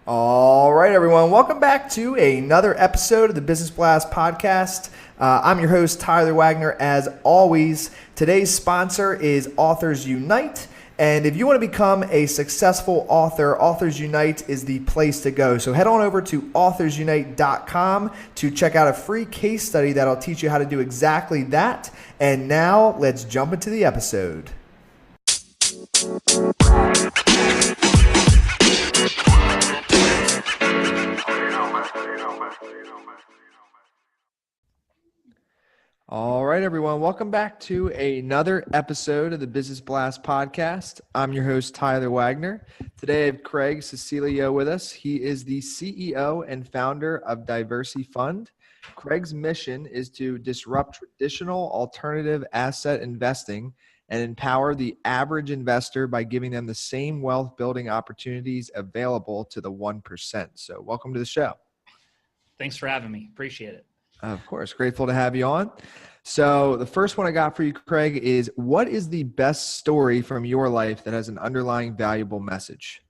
All right, everyone. Welcome back to another episode of the Business Blast podcast. I'm your host, Tyler Wagner. As always, today's sponsor is Authors Unite. And if you want to become a successful author, Authors Unite is the place to go. So head on over to authorsunite.com to check out a free case study that'll teach you how to do exactly that. And now let's jump into the episode. All right, everyone. Welcome back to another episode of the Business Blast podcast. I'm your host, Tyler Wagner. Today, I have Craig Cecilio with us. He is the CEO and founder of DiversyFund. Craig's mission is to disrupt traditional alternative asset investing and empower the average investor by giving them the same wealth building opportunities available to the 1%. So welcome to the show. Thanks for having me. Appreciate it. Of course. Grateful to have you on. So the first one I got for you, Craig, is what is the best story from your life that has an underlying valuable message?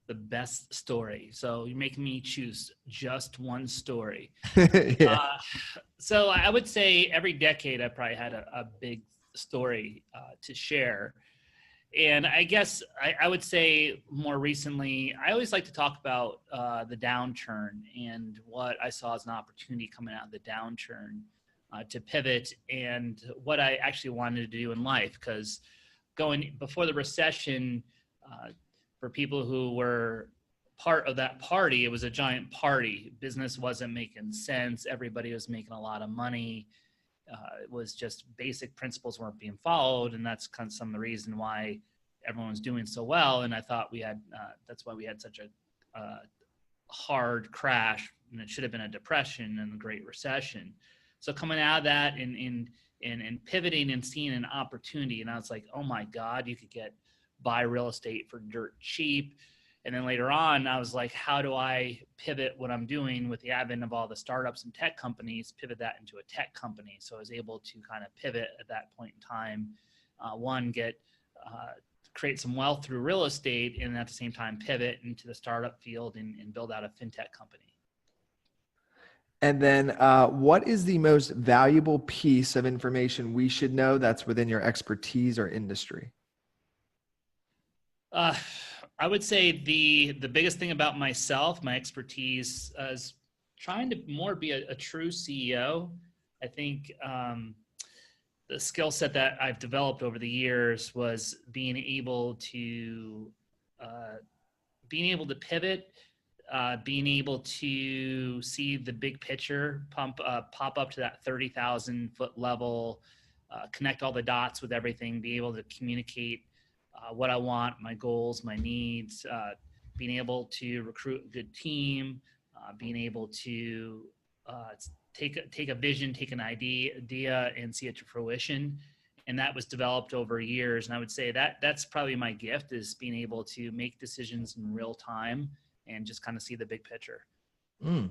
The best story. So you're making me choose just one story. Yeah. So I would say every decade I probably had a big story to share. And I guess I would say more recently, I always like to talk about the downturn and what I saw as an opportunity coming out of the downturn to pivot and what I actually wanted to do in life. Because going before the recession, for people who were part of that party, it was a giant party. Business wasn't making sense. Everybody was making a lot of money. It was just basic principles weren't being followed, and that's kind of some of the reason why everyone was doing so well. And I thought we had that's why we had such a hard crash, and it should have been a depression and the Great Recession. So coming out of that and pivoting and seeing an opportunity, and I was like, oh my God, you could buy real estate for dirt cheap. And then later on, I was like, how do I pivot what I'm doing with the advent of all the startups and tech companies, pivot that into a tech company? So I was able to kind of pivot at that point in time, create some wealth through real estate, and at the same time pivot into the startup field and build out a fintech company. And then what is the most valuable piece of information we should know that's within your expertise or industry? I would say the biggest thing about myself, my expertise, is trying to more be a true CEO. I think the skill set that I've developed over the years was being able to pivot, being able to see the big picture, pop up to that 30,000 foot level, connect all the dots with everything, be able to communicate what I want, my goals, my needs, being able to recruit a good team, being able to take a vision, take an idea and see it to fruition. And that was developed over years. And I would say that's probably my gift, is being able to make decisions in real time and just kind of see the big picture.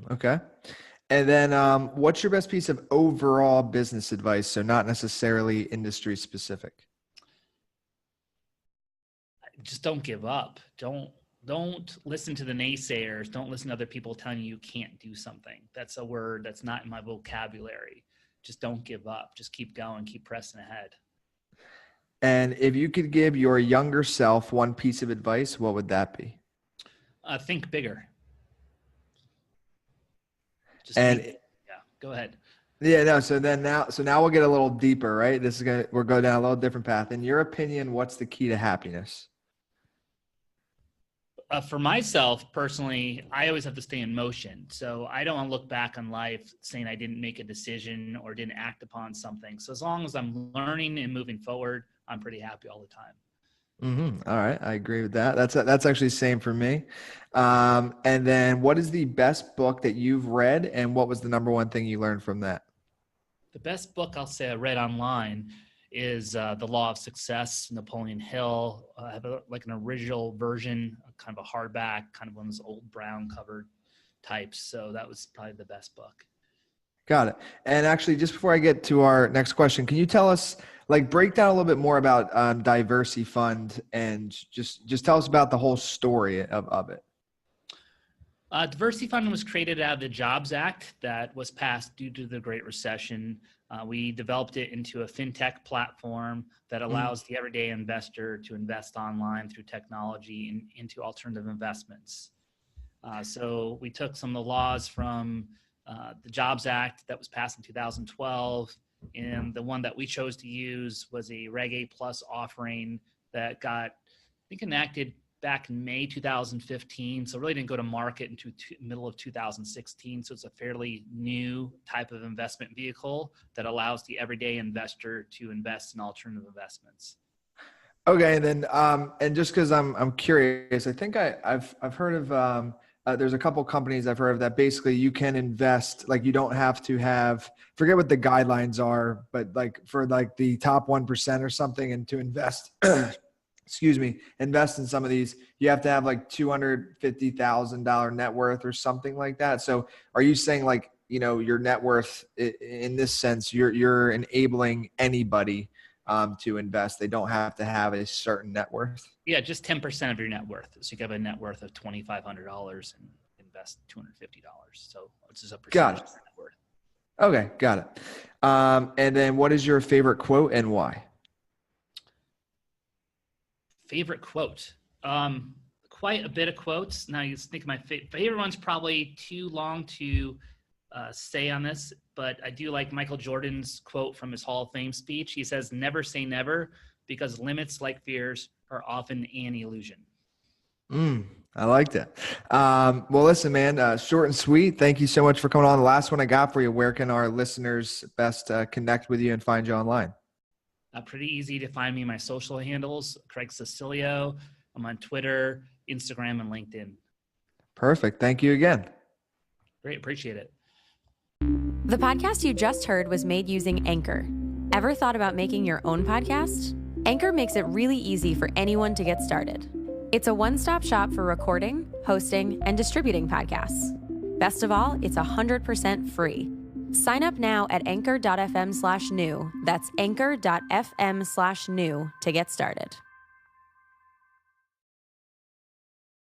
Okay. And then what's your best piece of overall business advice? So not necessarily industry specific. Just don't give up. Don't listen to the naysayers. Don't listen to other people telling you can't do something. That's a word that's not in my vocabulary. Just don't give up. Just keep going, keep pressing ahead. And if you could give your younger self one piece of advice, what would that be? Think bigger. Go ahead. Yeah, no. So now we'll get a little deeper, right? We'll go down a little different path. In your opinion, what's the key to happiness? For myself personally, I always have to stay in motion. So I don't want to look back on life saying I didn't make a decision or didn't act upon something. So as long as I'm learning and moving forward, I'm pretty happy all the time. Mm-hmm. All right. I agree with that. That's actually the same for me. And then what is the best book that you've read, and what was the number one thing you learned from that? The best book I'll say I read online is The Law of Success, Napoleon Hill. I have an original version, kind of a hardback, kind of one of those old brown covered types. So that was probably the best book. Got it. And actually, just before I get to our next question, can you tell us, break down a little bit more about DiversyFund, and just tell us about the whole story of it? DiversyFund was created out of the Jobs Act that was passed due to the Great Recession. We developed it into a fintech platform that allows the everyday investor to invest online through technology into alternative investments. So we took some of the laws from the Jobs Act that was passed in 2012, and the one that we chose to use was a Reg A Plus offering that got, I think, enacted back in May 2015. So really didn't go to market until middle of 2016. So it's a fairly new type of investment vehicle that allows the everyday investor to invest in alternative investments. Okay, and then and just because I'm curious, I think I've heard of there's a couple companies I've heard of that basically you can invest, like you don't have to have, forget what the guidelines are, but like for like the top 1% or something, and to invest excuse me, invest in some of these, you have to have like $250,000 net worth or something like that. So are you saying, like, you know, your net worth in this sense, you're enabling anybody to invest? They don't have to have a certain net worth? Yeah, just 10% of your net worth. So you can have a net worth of $2,500 and invest $250. So it's just a percentage of your net worth. Okay, got it. And then what is your favorite quote and why? Favorite quote? Quite a bit of quotes. Now you think my favorite one's probably too long to say on this, but I do like Michael Jordan's quote from his Hall of Fame speech. He says, "Never say never, because limits, like fears, are often an illusion." I like that. Well, listen, man, short and sweet. Thank you so much for coming on. The last one I got for you, where can our listeners best connect with you and find you online? Pretty easy to find me. My social handles, Craig Cecilio. I'm on Twitter, Instagram, and LinkedIn. Perfect. Thank you again. Great. Appreciate it. The podcast you just heard was made using Anchor. Ever thought about making your own podcast? Anchor makes it really easy for anyone to get started. It's a one-stop shop for recording, hosting, and distributing podcasts. Best of all, it's 100% free. Sign up now at anchor.fm/new. That's anchor.fm/new to get started.